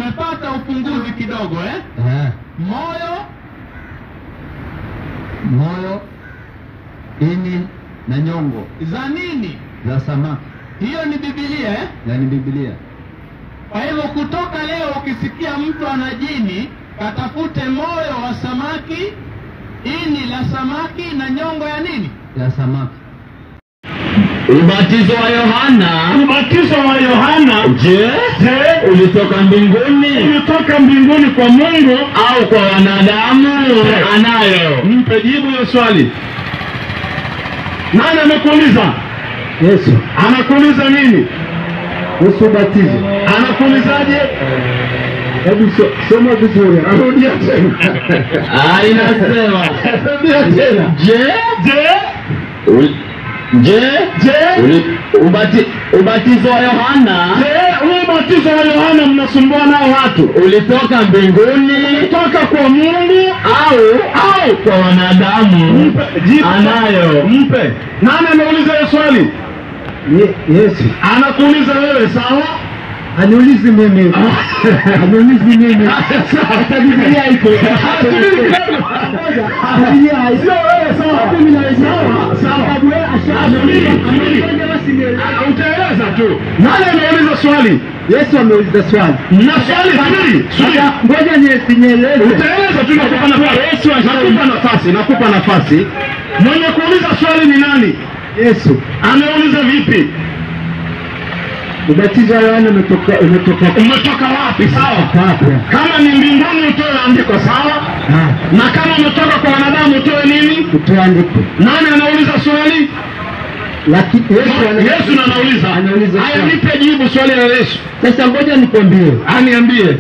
Umepata upunguzi kidogo Moyo, ini na nyongo za nini? za samaki. Hiyo ni Biblia Na ni Biblia. Kwa hivyo kutoka leo ukisikia mtu ana jini, katafute moyo wa samaki, ini la samaki na nyongo ya nini? Ya samaki. Ubatizo wa Yohana. Ubatizo wa Yohana, Je, ulitoka mbinguni? ulitoka mbinguni kwa Mungu Au kwa wanadamu? Anayo. Mpe jibu hiyo swali. Nani amekuuliza? Yesu. Anakuuliza nini? Yesu batizo. Anakuulizaje? Hebu soma vizuri. Rudia tena. Inasema. Rudia tena. Ubatizo wa Yohana. Huo ubatizo wa Yohana mnasumbua nao watu. Ulitoka mbinguni? Ulitoka kwa Mungu au kwa wanadamu? Anayo. Mpe. Nani ameuliza hiyo swali? Yesu. Anakuuliza wewe, sawa? Aniulizi mimi. Aniulizi mimi. Hata Biblia iko. Biblia sio wewe, sawa? Mimi na sawa. Sababu wewe Utaeleza tu. Nani ameuliza swali? Yesu ameuliza swali. Na swali hili. Ngoja nieleze. Utaeleza tu, nakupa nafasi. Nakupa nafasi. Mwenye kuuliza swali ni nani? Yesu. Ameuliza vipi? Ubatizo wa Yohana umetoka wapi? Sawa. Kama ni mbinguni utoe andiko, sawa? Na kama umetoka kwa wanadamu utoe nini? Utoe andiko. Nani anauliza swali? Lakini Yesu anauliza. Haya, nipe jibu swali la Yesu. Sasa ngoja nikwambie. Niambie.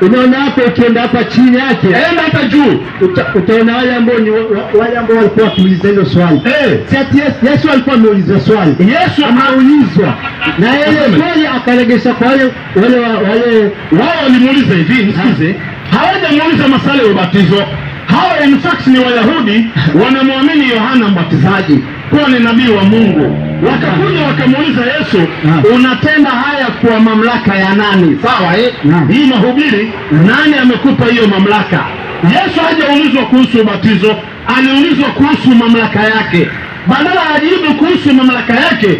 Unaona hapo, ukienda hapa chini yake, enda hata juu, utaona wale ambao walikuwa wakiuliza hilo swali. Yesu alikuwa ameuliza swali. Yesu ameulizwa na yeye swali akaregesha kwa wale wao walimuuliza hivi, nisikize. Hawajamuuliza masala ya ubatizo. Hawa in fact ni Wayahudi, wanamwamini Yohana Mbatizaji kuwa ni nabii wa Mungu. Wakakuja wakamuuliza Yesu, unatenda haya kwa mamlaka ya nani? Sawa hii mahubiri, nani amekupa hiyo mamlaka? Yesu hajaulizwa kuhusu ubatizo, aliulizwa kuhusu mamlaka yake. Badala ajibu kuhusu mamlaka yake,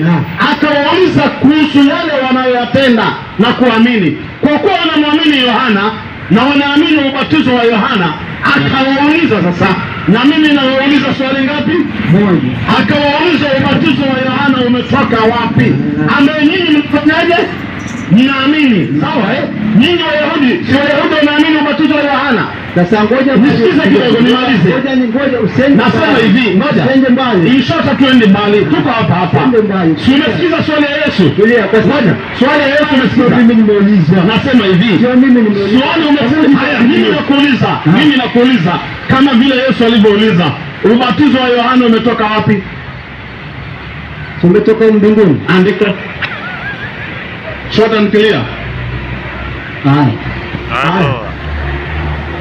akawauliza kuhusu yale wanayoyatenda na kuamini. Kwa kuwa wanamwamini Yohana na wanaamini ubatizo wa Yohana, akawauliza sasa, na mimi nawauliza swali ngapi? Moja. Akawauliza, ubatizo wa Yohana umetoka wapi? Ambaye nyinyi mfanyaje? Mnaamini, sawa Nyinyi Wayahudi, si Wayahudi wanaamini ubatizo wa Yohana? Sasa ngoja nisikize kidogo nimalize. Ngoja usende. Nasema hivi, ngoja. Usende mbali. Inshallah tuende mbali. Tuko hapa. Usende mbali. Si umesikiza swali ya Yesu? Tulia kwa sababu swali ya Yesu umesikiza. Mimi nimeulizwa. Nasema hivi. Sio mimi nimeulizwa. Swali umesikiza. Haya, mimi nakuuliza kama vile Yesu alivyouliza, ubatizo wa Yohana umetoka wapi? Umetoka mbinguni. Andiko. Short and clear.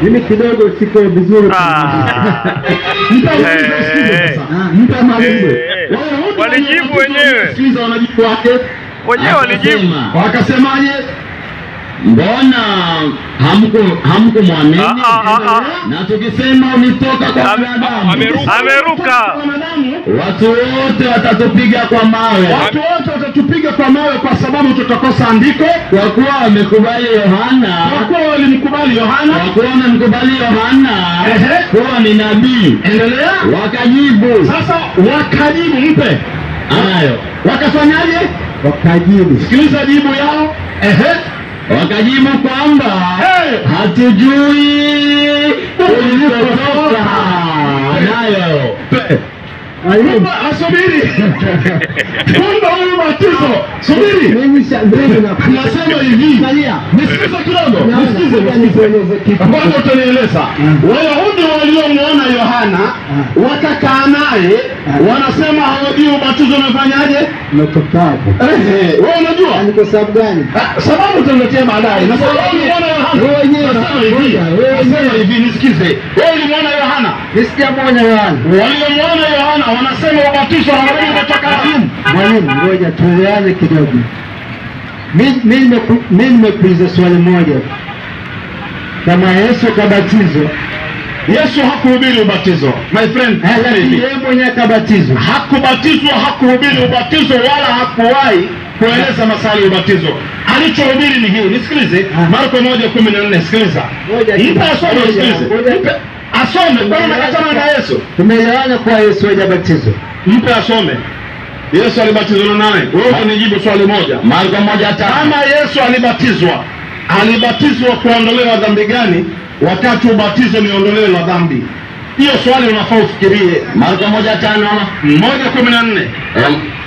Mimi kidogo siko vizuri. Walijibu wenyewe. Sikiza wanajibu wake. Wenyewe walijibu. Wakasemaje? Mbona hamkumwamini? Na tukisema ulitoka kwa wanadamu. Ameruka. Watu wote watatupiga kwa mawe. Watu wote watatupiga kwa mawe kwa sababu tutakosa andiko. Kwa kuwa wamekubali Yohana. Kwa kuwa walimkubali Yohana. Kwa kuwa wamekubali Yohana kuwa ni nabii. Endelea. Wakajibu. Sasa wakajibu, mpe. Anayo. Wakafanyaje? Wakajibu. Sikiliza jibu yao. Wakajibu kwamba hatujui ulikotoka. Nayo. Asubiri. Kumbe huyu batizo. Subiri. Nasema hivi. Nisikize kidogo. Kwanza utanieleza. Wayahudi waliomuona Yohana wakakaa naye, wanasema hawajui ubatizo umefanyaje? Umetokaje? Wewe unajua? Ni kwa sababu gani? Sababu tutaletea baadaye. Na sababu ulimuona Yohana. Nasema hivi, nisikize. Wewe ulimuona Yohana? Nisijamuona Yohana. Waliomuona Yohana wanasema ubatizo hawajui umetoka wapi? Mwalimu, ngoja tueleane kidogo. Mimi nimekuuliza swali moja. Kama Yesu kabatizwa, Yesu hakuhubiri ubatizo. My friend, yeye mwenyewe kabatizwa. Hakubatizwa, hakuhubiri ubatizo wala hakuwahi kueleza masala ya ubatizo. Alichohubiri ni hii. Nisikilize. Marko 1:14. Sikiliza. Mpe asome, sikilize. Mpe asome. Kwa nini unakatana na Yesu? Tumeelewana kwa Yesu hajabatizwa. Mpe asome. Yesu alibatizwa na nani? Wewe unijibu swali moja. Marko 1:5. Kama Yesu alibatizwa kuondolewa dhambi gani? Wakati ubatizo ni ondoleo la dhambi. Hiyo swali unafaa ufikirie. Marko 1:5. 1:14.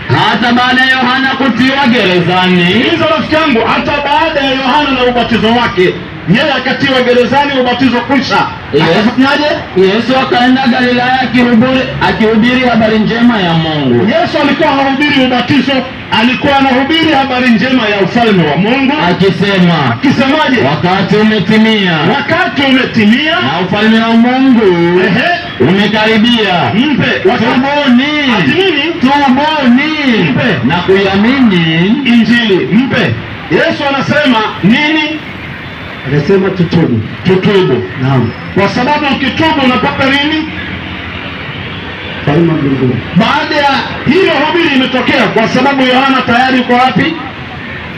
Hata baada ya Yohana kutiwa gerezani. Hizo rafiki yangu, hata baada ya Yohana na ubatizo wake, yeye akatiwa gerezani, ubatizo kwisha. Akafanyaje? Yesu akaenda Galilaya akihubiri habari njema ya Mungu. Yesu alikuwa hahubiri ubatizo, alikuwa anahubiri habari njema ya ufalme wa Mungu, akisemaje? Wakati umetimia. Wakati umetimia na ufalme wa Mungu umekaribia. Mpe tubuni. Tubuni. Mpe na kuiamini Injili. Mpe. Yesu anasema nini? Anasema tutubu. Tutubu. Naam. Kwa sababu ukitubu unapata nini? Ufalme wa mbinguni. Baada ya hilo hubiri imetokea, kwa sababu Yohana tayari uko wapi?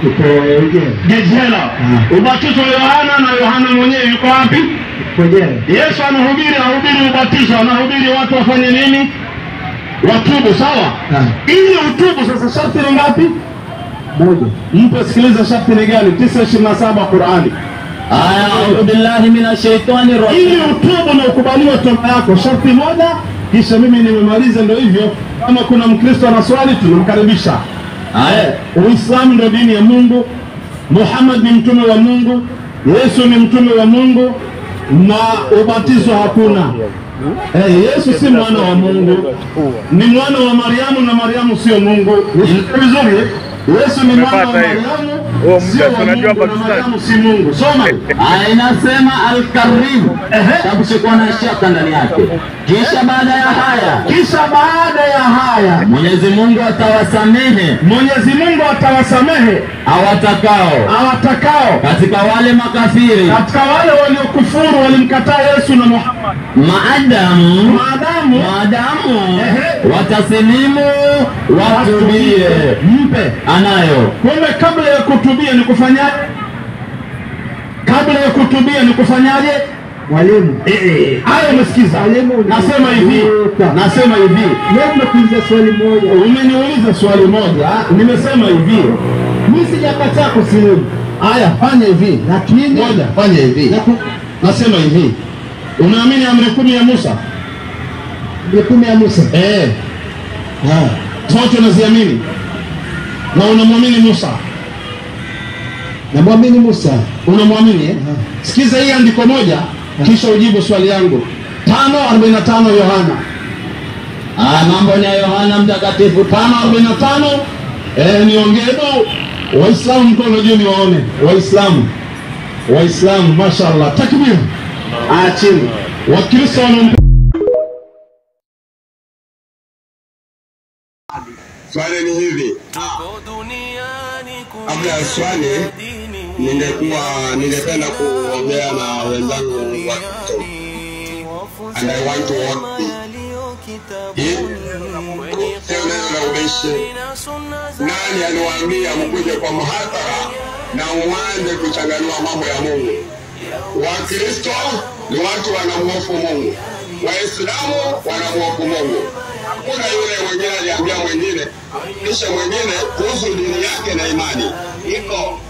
Uko jela. Ubatizo wa Yohana, na Yohana mwenyewe yuko wapi? Uko jela. Yesu anahubiri ubatizo, anahubiri watu wafanye nini? Watubu, sawa? Ili utubu sasa sharti ni ngapi? Moja. Mpe sikiliza sharti ni gani? 9:27 Qur'ani. A'udhu billahi minash shaitani rajim. Ili utubu na ukubaliwe toba yako, sharti moja. Kisha mimi nimemaliza, ndio hivyo. Kama kuna Mkristo ana swali tunamkaribisha. Uislamu ndio dini ya Mungu. Muhammad ni mtume wa Mungu. Yesu ni mtume wa Mungu, na ubatizo hakuna. Yesu si mwana wa Mungu, ni mwana wa Mariamu, na Mariamu sio Mungu. Vizuri? Yesu ni mwana wa Mariamu, sio wa Mungu, na Mariamu si Mungu. Soma. Inasema Al-Karim. Takushikwa na shaka ndani yake. Kisha baada ya haya Mwenyezi Mungu atawasamehe awatakao katika wale makafiri, katika wale waliokufuru, walimkataa Yesu na Muhammad, maadamu watasilimu watubie. Mpe anayo. Kumbe kabla ya kutubia ni kufanyaje? Mwalimu. Hayo umesikiza? Nasema hivi. Leo nimekuuliza swali moja. Umeniuliza swali moja. Nimesema hivi. Mimi sijakataa kusilimu. Haya, fanya hivi. Lakini moja, fanya hivi. Nasema hivi. Unaamini amri 10 ya Musa? Amri 10 ya Musa? Zote unaziamini? Na unamwamini Musa? Namwamini Musa. Unamwamini? Sikiza hii andiko moja, kisha ujibu swali yangu. 5:45 Yohana. Mambo ya Yohana Mtakatifu 5:45. Niongee Waislamu mkono juu niwaone. Waislamu, mashaallah. Takbir. Chini. Wakristo wanaomba. Swali ni hivi. Kabla ya swali, ningependa kuongea na wenzangu wa Kristo. And I want to work sio neno la ubishi. Nani aliwaambia mkuje kwa muhadhara na uanze kuchanganua mambo ya Mungu? Wakristo ni watu wanamhofu Mungu, Waislamu wanamhofu Mungu. Hakuna yule mwingine aliambia mwingine kisha mwingine kuhusu dini yake na imani. Iko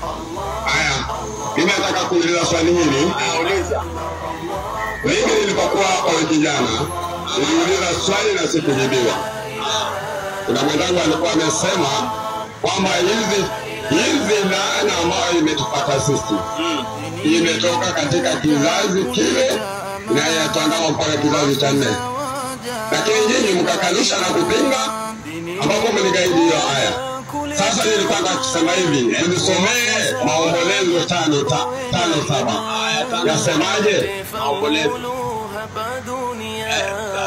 haya. Mimi nataka kuuliza swali hili. Nauliza. Mimi nilipokuwa kijana niliuliza swali na sikujibiwa. Kuna mwenzangu alikuwa amesema kwamba hizi laana ambayo imetupata sisi imetoka katika kizazi kile na yatandao mpaka kizazi cha 4. Lakini nyinyi mkakanusha na kupinga, ambapo mligaidi hiyo aya. Sasa nilitaka kusema hivi, nisomee Maombolezo 5:7. Yasemaje Maombolezo?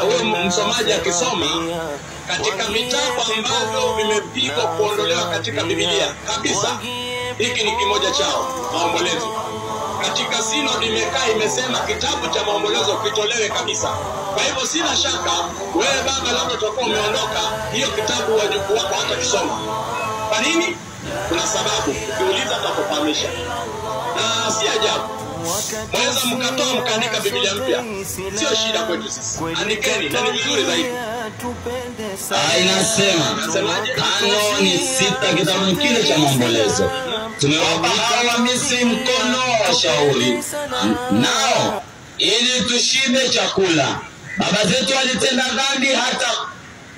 Huyo msomaji akisoma katika vitabu ambavyo vimepigwa kuondolewa katika Biblia kabisa, hiki ni kimoja chao, maombolezo. Katika sinodi imekaa imesema kitabu cha maombolezo kitolewe kabisa. Kwa hivyo sina shaka wewe baba labda utakuwa umeondoka, hiyo kitabu wajukuu wako hata kisoma. Kwa nini? Kuna sababu, ukiuliza tutakufahamisha. Na si ajabu. Mweza mkatoa mkaandika Biblia mpya. Sio shida kwetu sisi. Andikeni na ni vizuri zaidi. Inasema kanuni 6 kitabu kile cha maombolezo. Tumewapa hawa Misri mkono wa shauri nao ili tushibe chakula. Baba zetu walitenda dhambi hata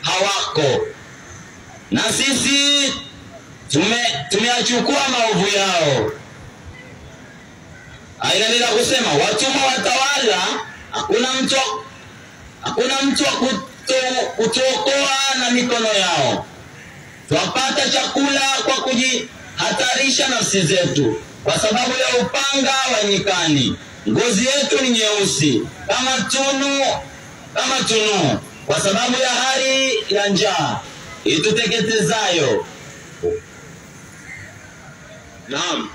hawako, na sisi tumeachukua maovu yao. Inaendelea kusema watumwa watawala, hakuna mtu wa kutuokoa na mikono yao. Twapata chakula kwa kujihatarisha nafsi zetu, kwa sababu ya upanga wa nyikani. Ngozi yetu ni nyeusi kama tunu, kwa sababu ya hari ya njaa ituteketezayo. Naam.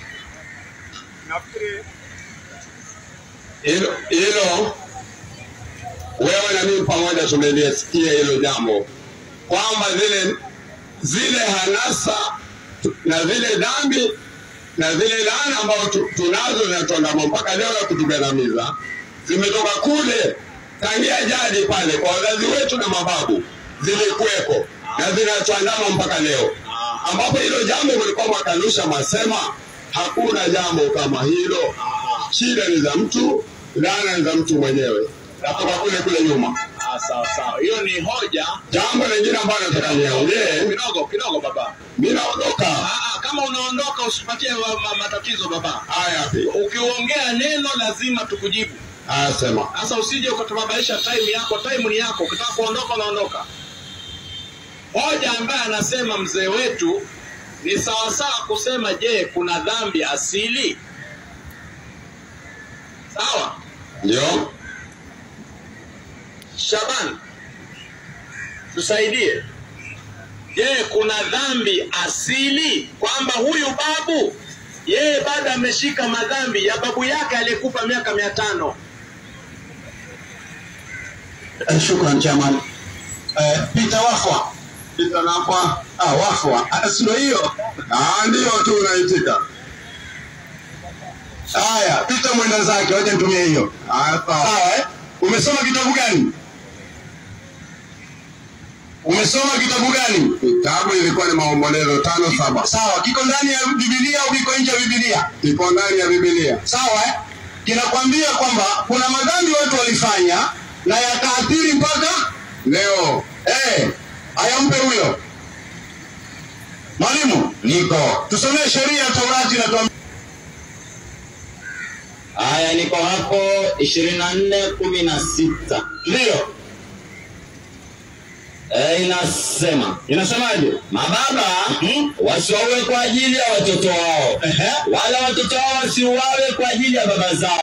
Hilo wewe na mimi pamoja tumelisikia hilo jambo, kwamba zile hanasa na zile dhambi na zile laana ambazo tunazo na tuandamo mpaka leo ya kutugandamiza zimetoka kule tangia jadi pale kwa wazazi wetu na mababu, zilikuwepo na zinatuandama mpaka leo, ambapo hilo jambo mlikuwa mwakanusha masema hakuna jambo kama hilo. Shida ni za mtu, laana ni za mtu mwenyewe. Natoka kule nyuma. Sawa. Hiyo ni hoja. Jambo lingine ambalo nataka niongee kidogo baba. Mimi naondoka. Kama unaondoka usipatie matatizo baba. Haya. Ukiongea neno lazima tukujibu. Sema. Sasa usije ukatubabaisha time yako. Time ni yako. Ukitaka kuondoka unaondoka. Hoja ambaye anasema mzee wetu ni sawa kusema je, kuna dhambi asili? Sawa? Ndio. Shaban, tusaidie. Je, kuna dhambi asili kwamba huyu babu yeye bado ameshika madhambi ya babu yake aliyekufa miaka 500? Shukran chairman. Peter Wafwa. Wafwa. Sio hiyo. Ndio tu unaitika. Haya, Peter mwenda zake, wacha nitumie hiyo. Sawa. Umesoma kitabu gani? Kitabu ilikuwa ni maombolezo 5:7. Sawa, kiko ndani ya Biblia au kiko nje ya Biblia? Kiko ndani ya Biblia. Sawa. Kinakwambia kwamba kuna madhambi watu walifanya na yakaathiri mpaka leo. Ayampe huyo. Mwalimu, niko. Tusomee sheria ya Taurati na tuambie. Haya, niko hapo 24:16. Ndio. Inasemaje? Mababa wasiwaue kwa ajili ya watoto wao, wala watoto wao wasiuawe kwa ajili ya baba zao.